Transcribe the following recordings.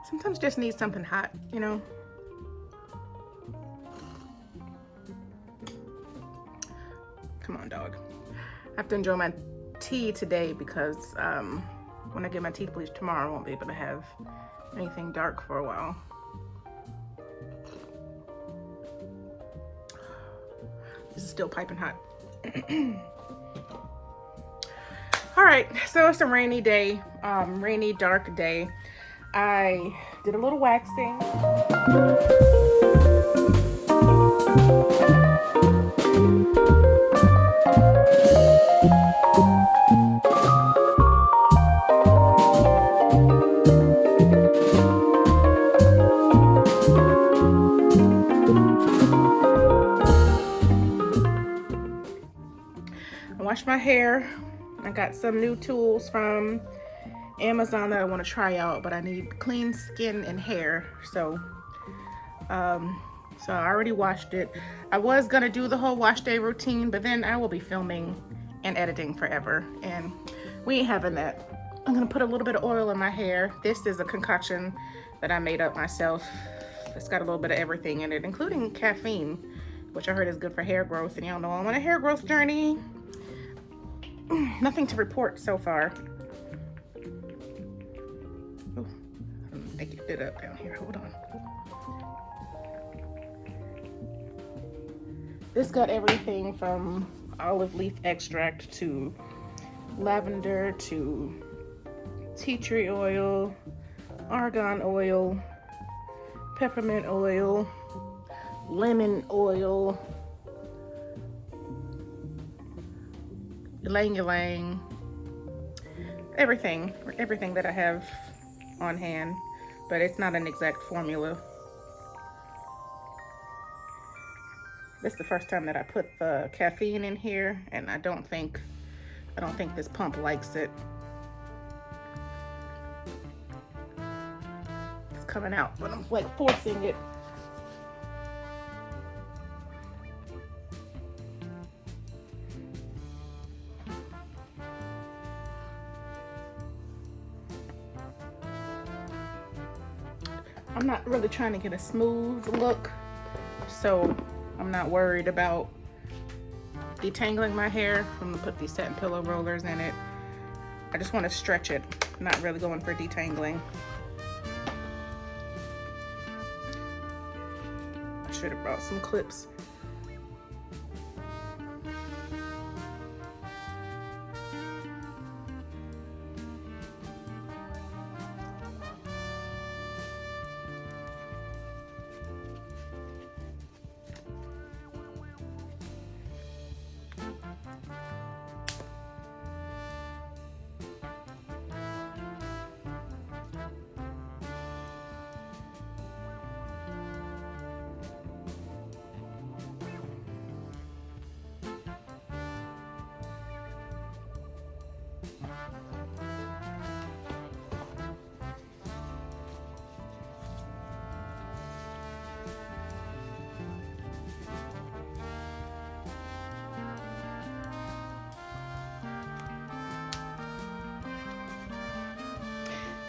Sometimes just need something hot, you know? Come on, dog. I have to enjoy my tea today because when I get my teeth bleached tomorrow, I won't be able to have anything dark for a while. This is still piping hot. All right, so it's a rainy day, rainy, dark day. I did a little waxing. I washed my hair. I got some new tools from Amazon that I want to try out, but I need clean skin and hair. So I already washed it. I was gonna do the whole wash day routine, but then I will be filming and editing forever, and we ain't having that. I'm gonna put a little bit of oil in my hair. This is a concoction that I made up myself. It's got a little bit of everything in it, including caffeine, which I heard is good for hair growth. And y'all know I'm on a hair growth journey. Nothing to report so far. Oh, I think it did up down here. Hold on. This got everything from olive leaf extract to lavender to tea tree oil, argan oil, peppermint oil, lemon oil, ylang ylang, everything that I have on hand, but it's not an exact formula. This is the first time that I put the caffeine in here, and I don't think this pump likes it. It's coming out, but I'm like forcing it. I'm not really trying to get a smooth look, so I'm not worried about detangling my hair. I'm gonna put these satin pillow rollers in it. I just want to stretch it, I'm not really going for detangling. I should have brought some clips.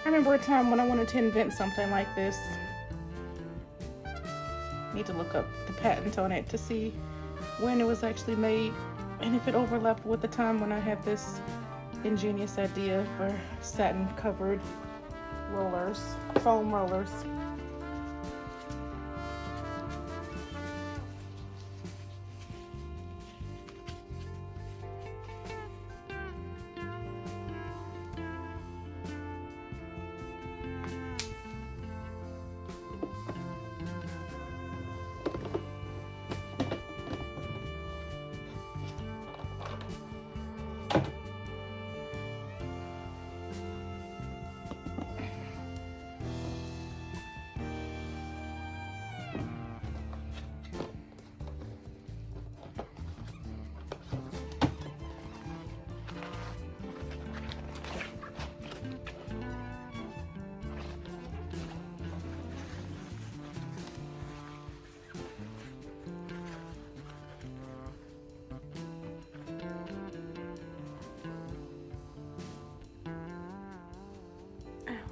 I remember a time when I wanted to invent something like this. Need to look up the patent on it to see when it was actually made and if it overlapped with the time when I had this ingenious idea for satin covered rollers, foam rollers.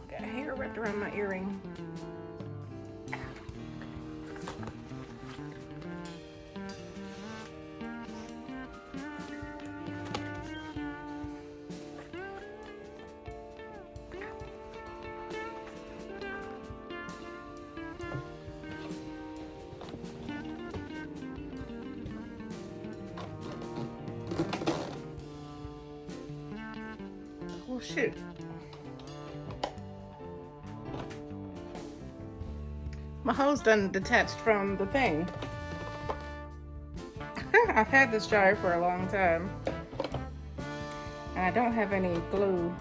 Got hair wrapped around my earring. shoot. My hose done detached from the thing. I've had this jar for a long time. And I don't have any glue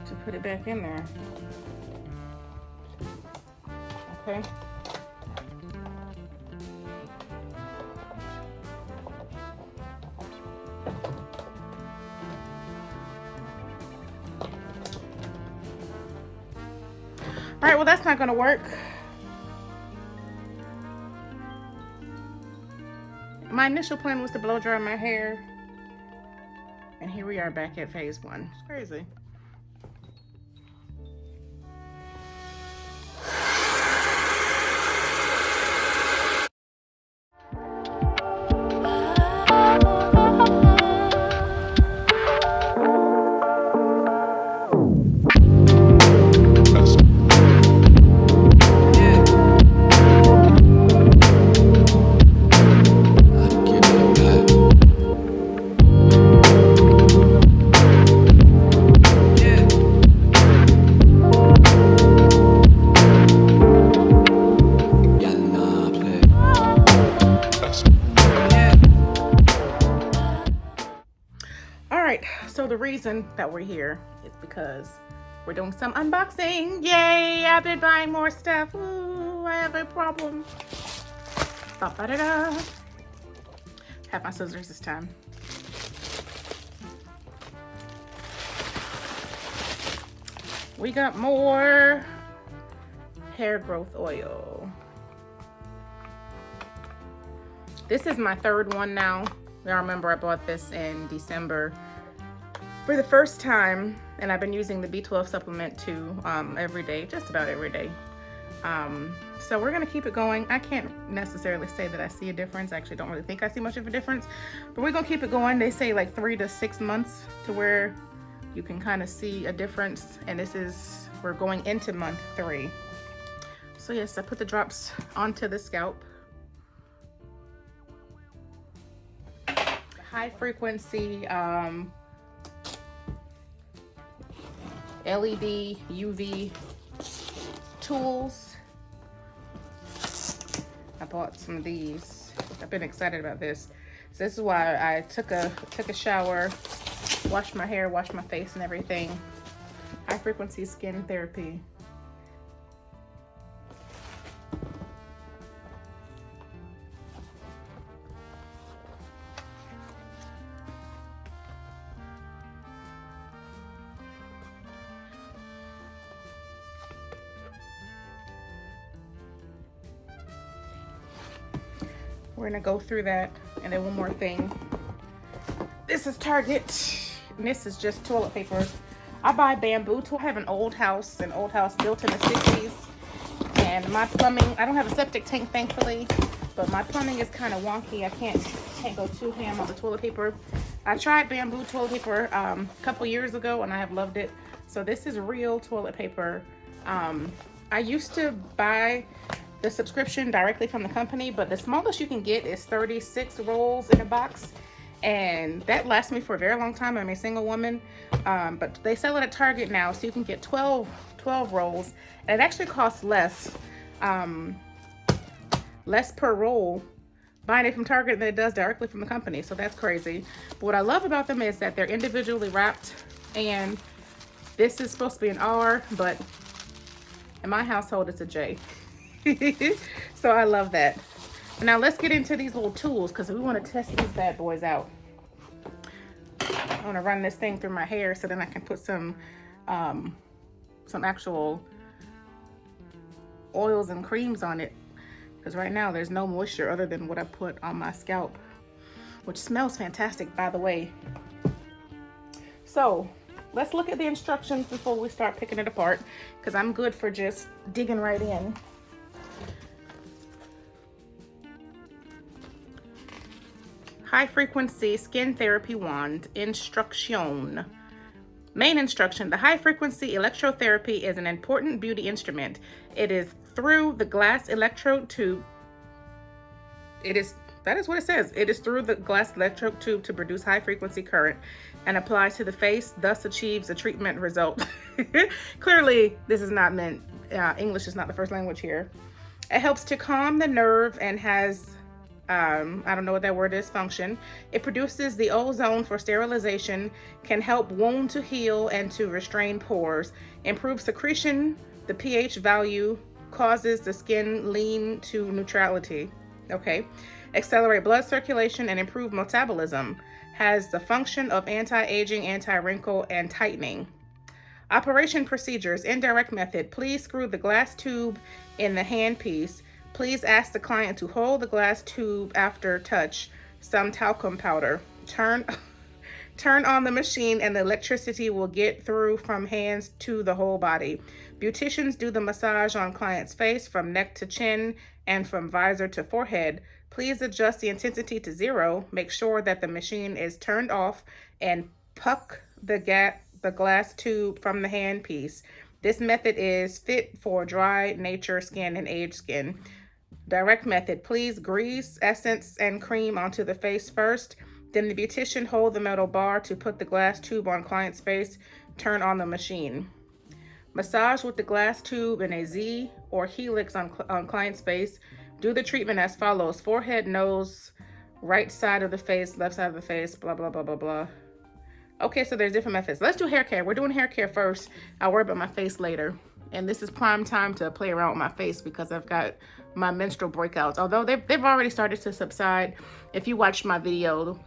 to put it back in there. Okay. All right, well, that's not gonna work. My initial plan was to blow dry my hair. And here we are back at phase 1. It's crazy. So the reason that we're here is because we're doing some unboxing. Yay! I've been buying more stuff. Ooh, I have a problem. Ba-ba-da-da. Have my scissors this time. We got more hair growth oil. This is my third one now. I remember I bought this in December for the first time, and I've been using the B12 supplement too every day, just about every day. So we're gonna keep it going. I can't necessarily say that I see a difference. I actually don't really think I see much of a difference, but we're gonna keep it going. They say like 3 to 6 months to where you can kind of see a difference, and we're going into month 3. So yes, I put the drops onto the scalp. High frequency LED UV tools. I bought some of these. I've been excited about this. So this is why I took a shower, washed my hair, washed my face and everything. High frequency skin therapy. We're gonna go through that. And then one more thing. This is Target. And this is just toilet paper. I buy bamboo tool. I have an old house built in the 60s. And my plumbing, I don't have a septic tank thankfully, but my plumbing is kind of wonky. I can't go too ham on the toilet paper. I tried bamboo toilet paper a couple years ago and I have loved it. So this is real toilet paper. I used to buy the subscription directly from the company, but the smallest you can get is 36 rolls in a box, and that lasts me for a very long time. I'm a single woman, but they sell it at Target now, so you can get 12 rolls, and it actually costs less per roll buying it from Target than it does directly from the company, so that's crazy. But what I love about them is that they're individually wrapped, and this is supposed to be an R, but in my household it's a J. So I love that. Now let's get into these little tools because we want to test these bad boys out. I want to run this thing through my hair so then I can put some actual oils and creams on it, because right now there's no moisture other than what I put on my scalp, which smells fantastic, by the way. So let's look at the instructions before we start picking it apart, because I'm good for just digging right in. High frequency skin therapy wand instruction. Main instruction: the high frequency electrotherapy is an important beauty instrument. It is through the glass electrode tube. It is That is what it says. It is through the glass electrode tube to produce high frequency current and applies to the face, thus achieves a treatment result. Clearly, this is not meant, English is not the first language here. It helps to calm the nerve and has, I don't know what that word is, function. It produces the ozone for sterilization, can help wound to heal and to restrain pores, improves secretion, the pH value, causes the skin lean to neutrality. Okay. Accelerate blood circulation and improve metabolism. Has the function of anti-aging, anti-wrinkle, and tightening. Operation procedures, indirect method. Please screw the glass tube in the handpiece. Please ask the client to hold the glass tube after touch. Some talcum powder. Turn on the machine and the electricity will get through from hands to the whole body. Beauticians do the massage on client's face from neck to chin and from visor to forehead. Please adjust the intensity to 0. Make sure that the machine is turned off and puck the glass tube from the handpiece. This method is fit for dry nature skin and aged skin. Direct method. Please grease, essence, and cream onto the face first. Then the beautician hold the metal bar to put the glass tube on client's face. Turn on the machine. Massage with the glass tube in a Z or helix on client's face. Do the treatment as follows. Forehead, nose, right side of the face, left side of the face, blah, blah, blah, blah, blah. Okay, so there's different methods. Let's do hair care. We're doing hair care first. I'll worry about my face later. And this is prime time to play around with my face because I've got my menstrual breakouts. Although they've already started to subside. If you watched my video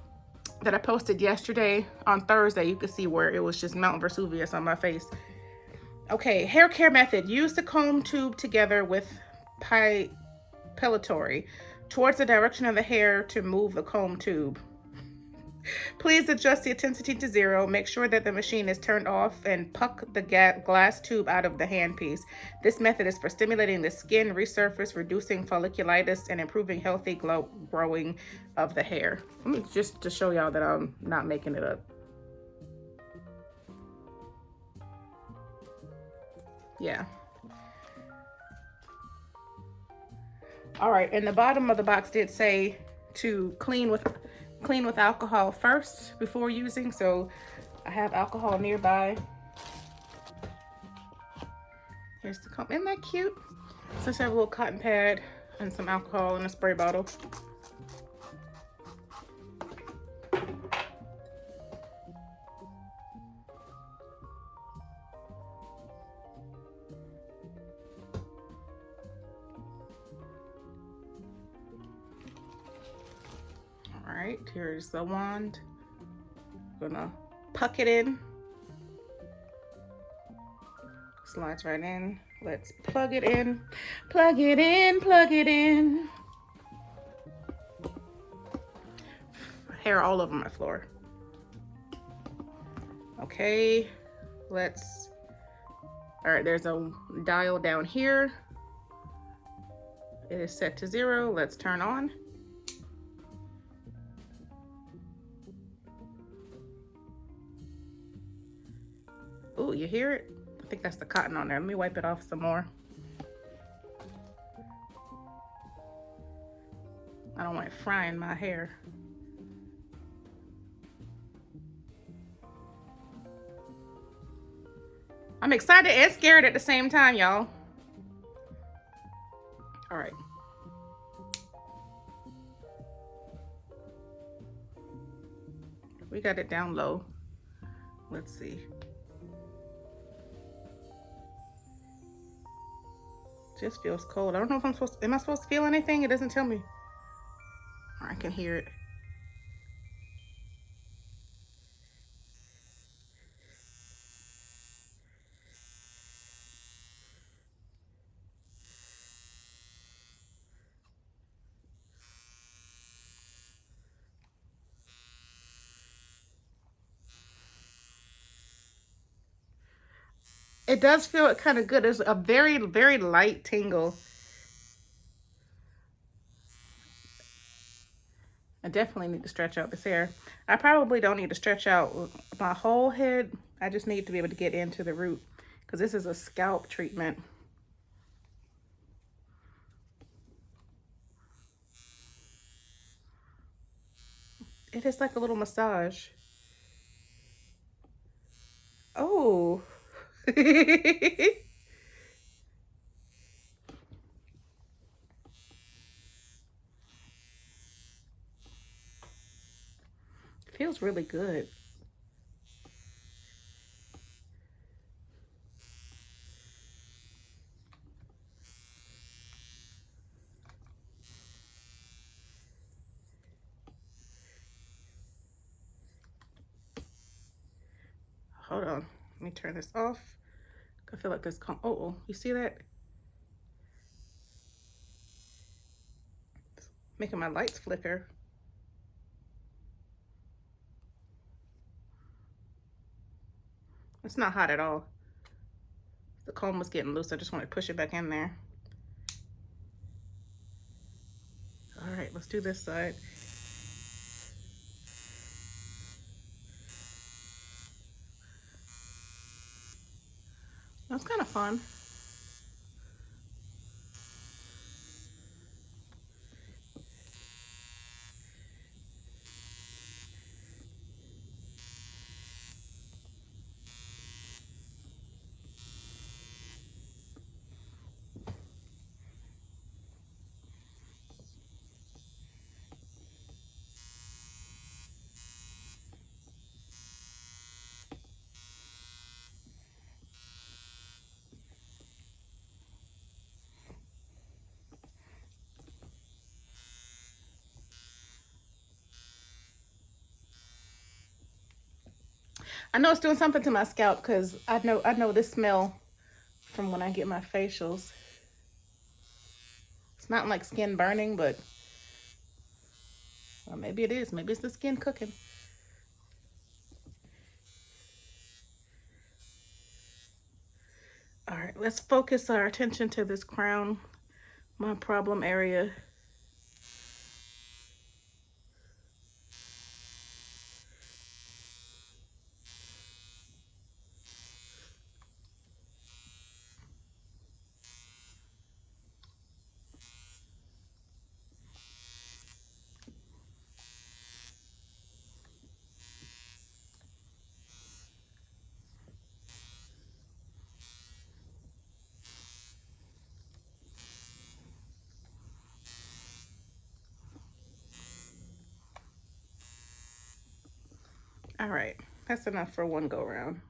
that I posted yesterday on Thursday, you could see where it was just Mount Vesuvius on my face. Okay, hair care method. Use the comb tube together with pellitory towards the direction of the hair to move the comb tube. Please adjust the intensity to 0. Make sure that the machine is turned off and puck the glass tube out of the handpiece. This method is for stimulating the skin resurface, reducing folliculitis, and improving healthy growing of the hair. Let me just to show y'all that I'm not making it up. Yeah. All right, and the bottom of the box did say to clean with alcohol first before using, so I have alcohol nearby. Here's the comb. Isn't that cute? So I have a little cotton pad and some alcohol in a spray bottle. All right, here's the wand. I'm gonna puck it in. Slides right in. Let's plug it in. Plug it in, plug it in. Hair all over my floor. Okay, all right, there's a dial down here. It is set to 0. Let's turn on. Oh, you hear it? I think that's the cotton on there. Let me wipe it off some more. I don't want it frying my hair. I'm excited and scared at the same time, y'all. All right. We got it down low. Let's see. Just feels cold. I don't know if am I supposed to feel anything? It doesn't tell me. I can hear it. It does feel kind of good. It's a very, very light tingle. I definitely need to stretch out this hair. I probably don't need to stretch out my whole head. I just need to be able to get into the root because this is a scalp treatment. It is like a little massage. Oh. Feels really good. Hold on. Let me turn this off. I feel like this oh, you see that? It's making my lights flicker. It's not hot at all. The comb was getting loose. I just want to push it back in there. All right, let's do this side. That's kind of fun. I know it's doing something to my scalp because I know this smell from when I get my facials. It's not like skin burning, but well, maybe it is. Maybe it's the skin cooking. All right, let's focus our attention to this crown, my problem area. All right, that's enough for one go round.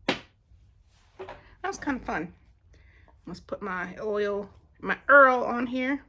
That was kind of fun. Let's put my oil, my Earl on here.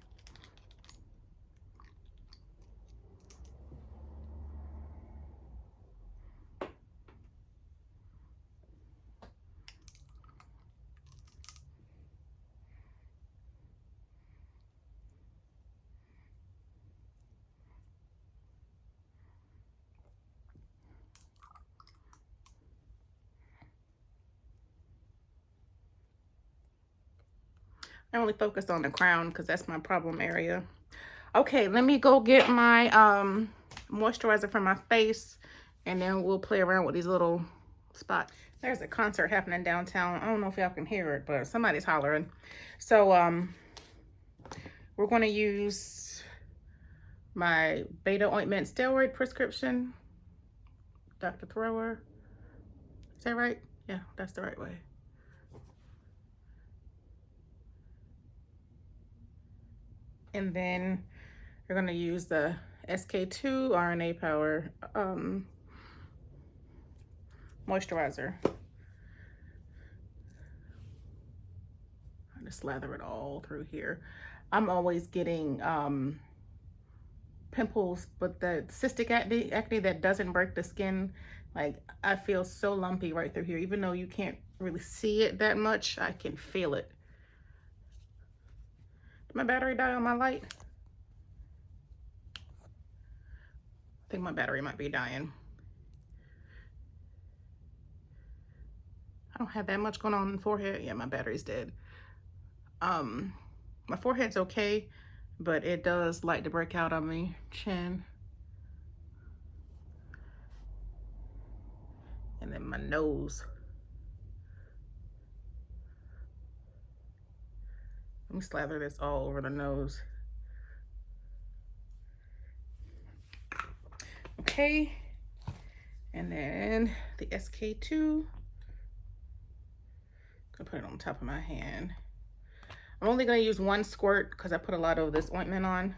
I only focused on the crown because that's my problem area. Okay, let me go get my moisturizer for my face, and then we'll play around with these little spots. There's a concert happening downtown. I don't know if y'all can hear it, but somebody's hollering. So we're going to use my Beta Ointment Steroid prescription. Dr. Thrower. Is that right? Yeah, that's the right way. And then we're going to use the SK2 RNA Power moisturizer. I just lather it all through here. I'm always getting pimples, but the cystic acne that doesn't break the skin, like I feel so lumpy right through here. Even though you can't really see it that much, I can feel it. Did my battery die on my light? I think my battery might be dying. I don't have that much going on in the forehead. Yeah, my battery's dead. My forehead's okay, but it does like to break out on my chin. And then my nose. Let me slather this all over the nose. Okay, and then the SK-II. Gonna put it on top of my hand. I'm only gonna use one squirt because I put a lot of this ointment on.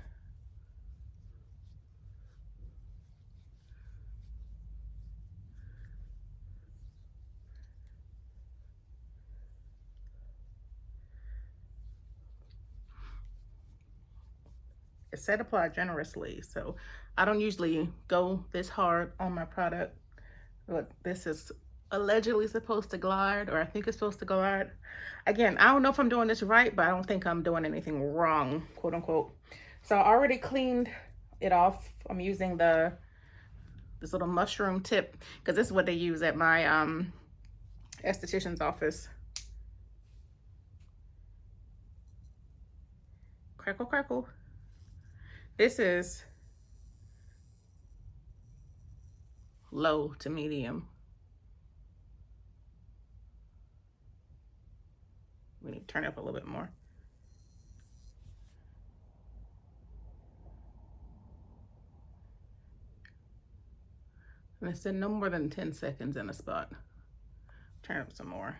It said apply generously, so I don't usually go this hard on my product, but this is allegedly supposed to glide, or I think it's supposed to glide. Again, I don't know if I'm doing this right, but I don't think I'm doing anything wrong, quote unquote. So I already cleaned it off. I'm using this little mushroom tip because this is what they use at my esthetician's office. Crackle, crackle. This is low to medium. We need to turn it up a little bit more. And it said no more than 10 seconds in a spot. Turn up some more.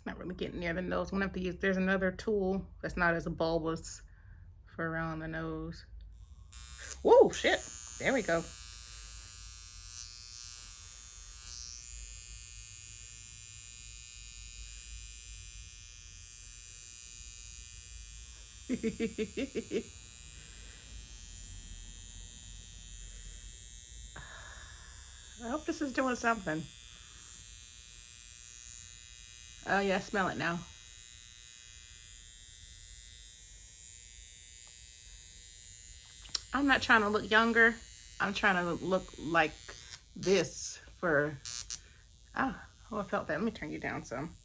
Not really getting near the nose. I'm gonna have to use, there's another tool that's not as bulbous for around the nose. Whoa, shit. There we go. I hope this is doing something. Oh yeah, I smell it now. I'm not trying to look younger. I'm trying to look like this for, oh, I felt that. Let me turn you down some.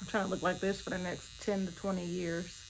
I'm trying to look like this for the next 10 to 20 years.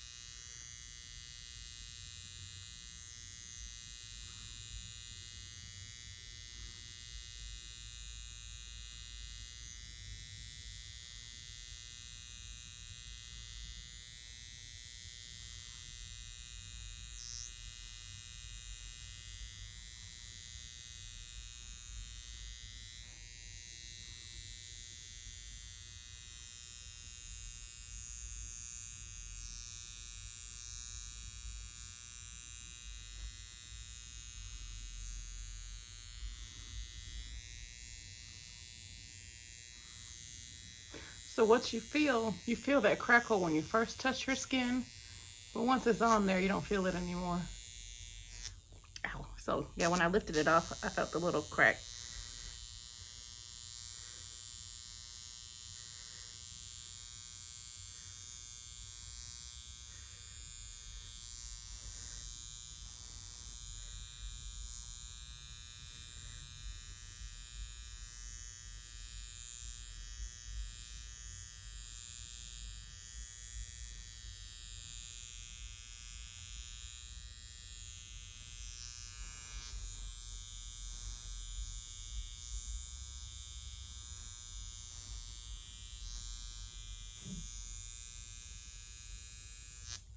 So what you feel that crackle when you first touch your skin, but once it's on there, you don't feel it anymore. Ow. So yeah, when I lifted it off, I felt the little crack.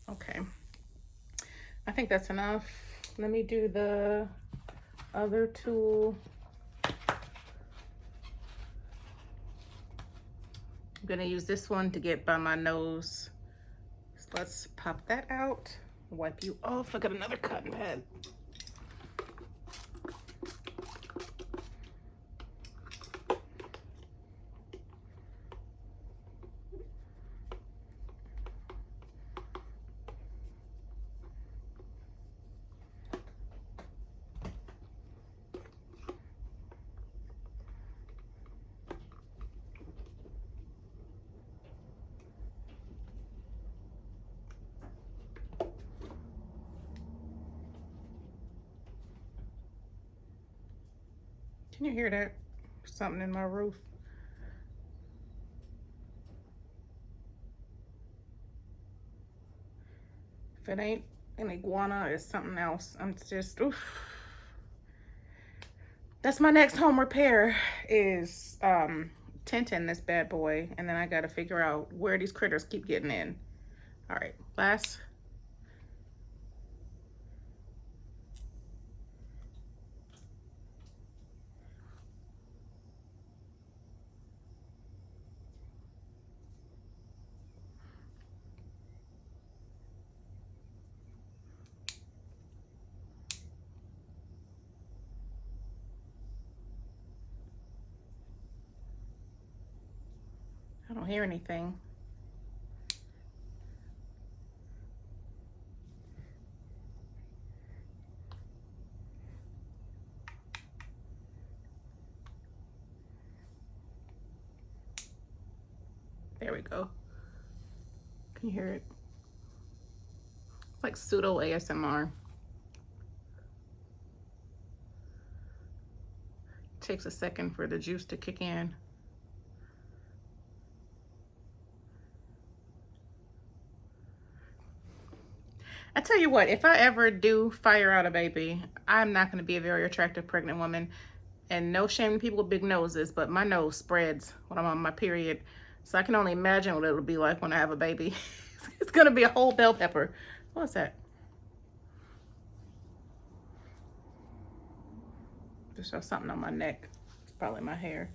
Okay, I think that's enough. Let me do the other tool. I'm gonna use this one to get by my nose. So let's pop that out, wipe you off. I got another cotton pad. Can you hear that? Something in my roof. If it ain't an iguana, it's something else. I'm just, oof. That's my next home repair is tinting this bad boy. And then I got to figure out where these critters keep getting in. All right, last. I don't hear anything. There we go. Can you hear it? It's like pseudo ASMR. Takes a second for the juice to kick in. I tell you what, if I ever do fire out a baby, I'm not going to be a very attractive pregnant woman. And no shame to people with big noses, but my nose spreads when I'm on my period. So I can only imagine what it'll be like when I have a baby. It's going to be a whole bell pepper. What's that? Just saw something on my neck. It's probably my hair.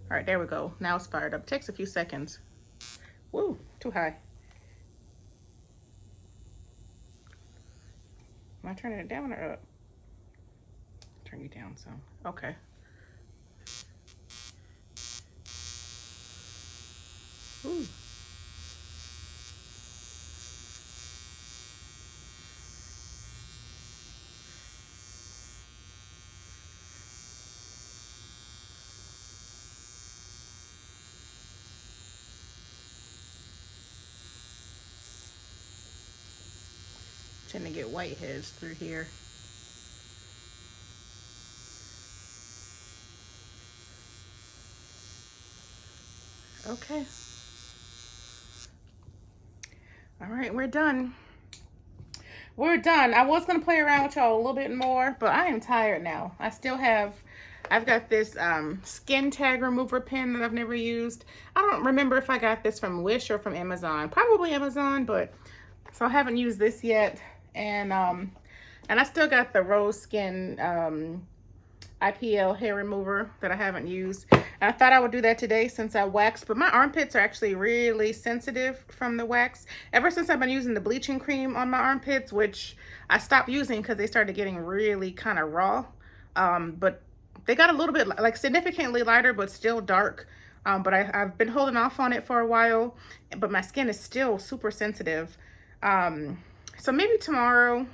All right, there we go. Now it's fired up. Takes a few seconds. Woo, too high. Am I turning it down or up? Turn you down some. Okay. Ooh. Trying to get whiteheads through here. Okay. All right, we're done. We're done. I was going to play around with y'all a little bit more, but I am tired now. I've got this skin tag remover pen that I've never used. I don't remember if I got this from Wish or from Amazon. Probably Amazon, but so I haven't used this yet. And I still got the Rose Skin IPL hair remover that I haven't used. And I thought I would do that today since I waxed, but my armpits are actually really sensitive from the wax. Ever since I've been using the bleaching cream on my armpits, which I stopped using because they started getting really kind of raw. But they got a little bit, like significantly lighter, but still dark. But I've been holding off on it for a while, but my skin is still super sensitive. So maybe tomorrow,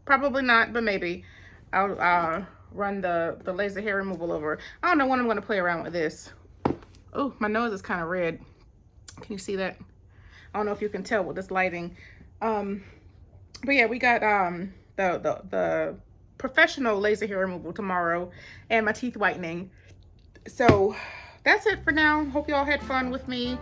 probably not, but maybe I'll run the laser hair removal over. I don't know when I'm going to play around with this. Oh, my nose is kind of red. Can you see that? I don't know if you can tell with this lighting. But yeah, we got the professional laser hair removal tomorrow and my teeth whitening. So that's it for now. Hope y'all had fun with me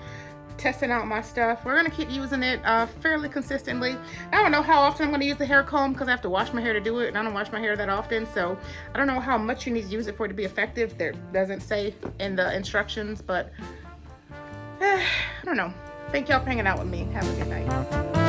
testing out my stuff. We're gonna keep using it fairly consistently. I don't know how often I'm gonna use the hair comb because I have to wash my hair to do it, and I don't wash my hair that often, so I don't know how much you need to use it for it to be effective. There doesn't say in the instructions, but I don't know. Thank y'all for hanging out with me. Have a good night.